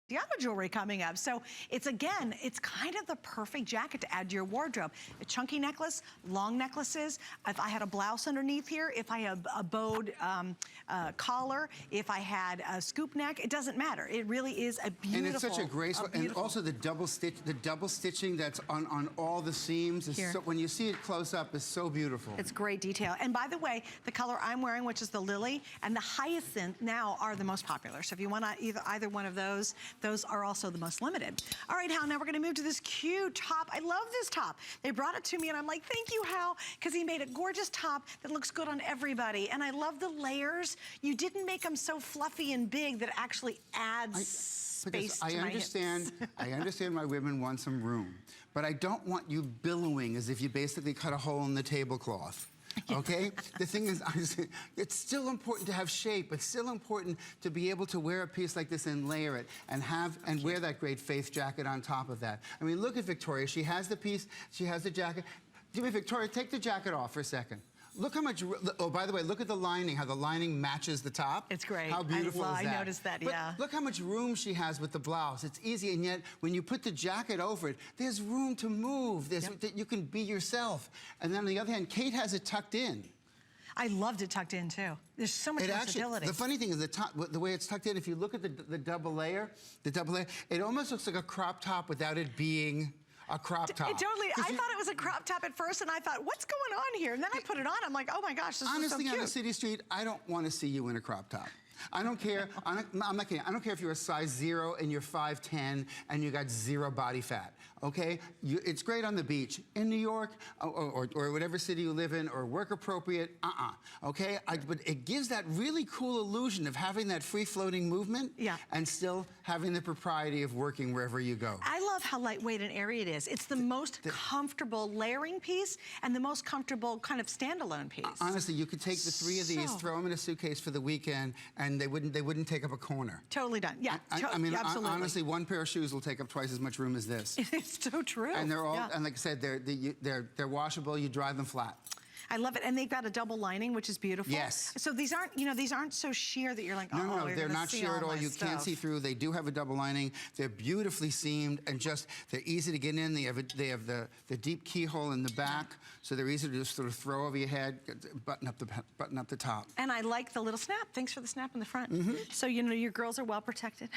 the other jewelry coming up. So it's, again, it's kind of the perfect jacket to add to your wardrobe. A chunky necklace, long necklaces. If I had a blouse underneath here, if I have a bowed collar, if I had a scoop neck, it doesn't matter. It really is a beautiful. And it's such a graceful, and also the double stitching that's on all the seams. Is so, when you see it close up, is so beautiful. It's great detail. And by the way, the color I'm wearing, which is the lily, and the hyacinth now are the most popular. So if you want either one of those are also the most limited. All right, Hal, now we're gonna move to this cute top. I love this top. They brought it to me and I'm like, thank you, Hal, because he made a gorgeous top that looks good on everybody. And I love the layers. You didn't make them so fluffy and big that it actually adds space to my hips. I understand why women want some room, but I don't want you billowing as if you basically cut a hole in the tablecloth. Okay? The thing is, it's still important to have shape. It's still important to be able to wear a piece like this and layer it and wear that great faith jacket on top of that. I mean, look at Victoria. She has the piece, she has the jacket. Give me, Victoria, take the jacket off for a second. Look how much, oh, by the way, look at the lining, how the lining matches the top. It's great. How beautiful is that? I noticed that, yeah. But look how much room she has with the blouse. It's easy, and yet when you put the jacket over it, there's room to move. You can be yourself. And then on the other hand, Kate has it tucked in. I loved it tucked in too. There's so much versatility. The funny thing is the way it's tucked in, if you look at the double layer, it almost looks like a crop top without it being a crop top. Totally. I thought it was a crop top at first, and I thought, what's going on here? And then I put it on. I'm like, oh my gosh, this is so cute. Honestly, on a city street, I don't want to see you in a crop top. I don't care. I'm not kidding. I don't care if you're a size 0 and you're 5'10" and you got 0 body fat. Okay? It's great on the beach in New York or whatever city you live in, or work appropriate. Okay? But it gives that really cool illusion of having that free floating movement and still having the propriety of working wherever you go. I love how lightweight and airy it is. It's the most comfortable layering piece and the most comfortable kind of standalone piece. Honestly, you could take the 3 of these, throw them in a suitcase for the weekend, and they wouldn't take up a corner. Totally done. Yeah. I mean, absolutely. Honestly, one pair of shoes will take up twice as much room as this. It's so true. And they're all, and like I said, they're washable. You dry them flat. I love it, and they've got a double lining, which is beautiful. Yes. So these aren't, these aren't so sheer that you're like, no, they're not sheer at all. You can't see through. They do have a double lining. They're beautifully seamed, and they're easy to get in. They have the deep keyhole in the back, so they're easy to just sort of throw over your head, button up the top. And I like the little snap. Thanks for the snap in the front. So your girls are well protected.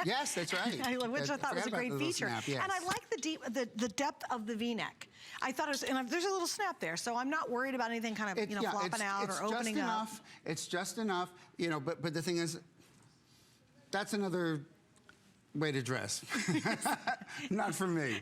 Yes, that's right. Which I thought was a great feature. Snap, yes. And I like the depth of the V-neck. I thought it was, and there's a little snap there, so I'm not worried about anything kind of, flopping out or opening up. It's just enough, but the thing is, that's another way to dress. Not for me.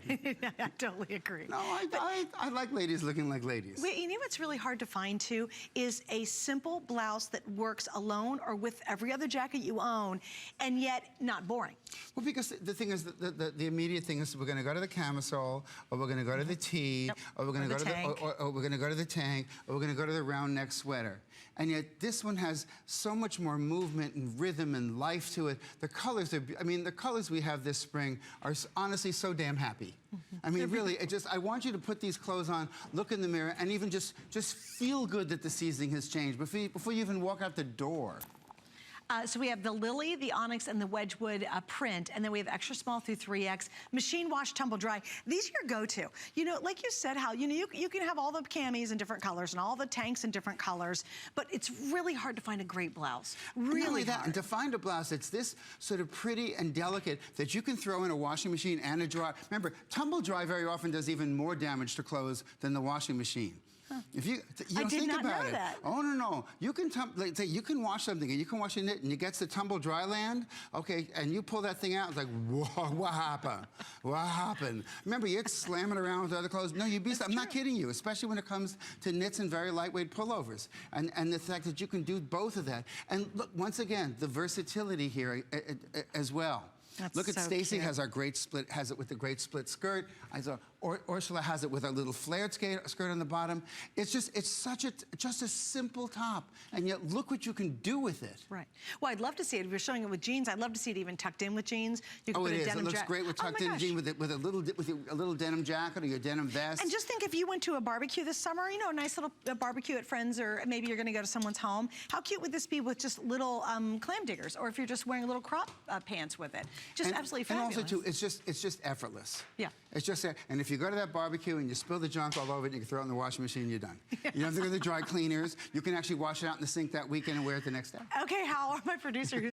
I totally agree. No, I like ladies looking like ladies. You know what's really hard to find too is a simple blouse that works alone or with every other jacket you own, and yet not boring. Well, because the thing is, the immediate thing is we're going to go to the camisole, or we're going to go to the tee, or we're going to go to the we're going to go to the tank, or we're going to go to the round neck sweater. And yet this one has so much more movement and rhythm and life to it. The colors the colors we have this spring are honestly so damn happy. I mean, really, I want you to put these clothes on, look in the mirror, and even just feel good that the seasoning has changed before you even walk out the door. So we have the lily, the onyx, and the Wedgwood print, and then we have extra small through 3X, machine wash, tumble dry. These are your go-to. Like you said, Hal, you can have all the camis in different colors and all the tanks in different colors, but it's really hard to find a great blouse. Really hard. And to find a blouse that's this sort of pretty and delicate that you can throw in a washing machine and a dryer. Remember, tumble dry very often does even more damage to clothes than the washing machine. If you don't think about it. Oh no! You can you can wash something and you can wash a knit and it gets to tumble dry land. Okay, and you pull that thing out. It's like, whoa, what happened? What happened? Remember, you'd slam it around with other clothes. No, you'd be. I'm not kidding you. Especially when it comes to knits and very lightweight pullovers, and the fact that you can do both of that. And look, once again, the versatility here as well. Look at Stacy has it with the great split skirt. Ursula has it with a little flared skirt on the bottom. It's just a simple top, and yet look what you can do with it. Right. Well, I'd love to see it. If you're showing it with jeans, I'd love to see it even tucked in with jeans. You can put a denim it looks great with tucked in jeans with a little denim jacket or your denim vest. And just think if you went to a barbecue this summer, a nice little barbecue at friends, or maybe you're going to go to someone's home. How cute would this be with just little clam diggers, or if you're just wearing little crop pants with it? Just absolutely fabulous. And also, too, it's just effortless. Yeah. It's just, and if you go to that barbecue and you spill the junk all over it, you can throw it in the washing machine, you're done. You don't have to go to the dry cleaners. You can actually wash it out in the sink that weekend and wear it the next day. Okay, Hal, my producer,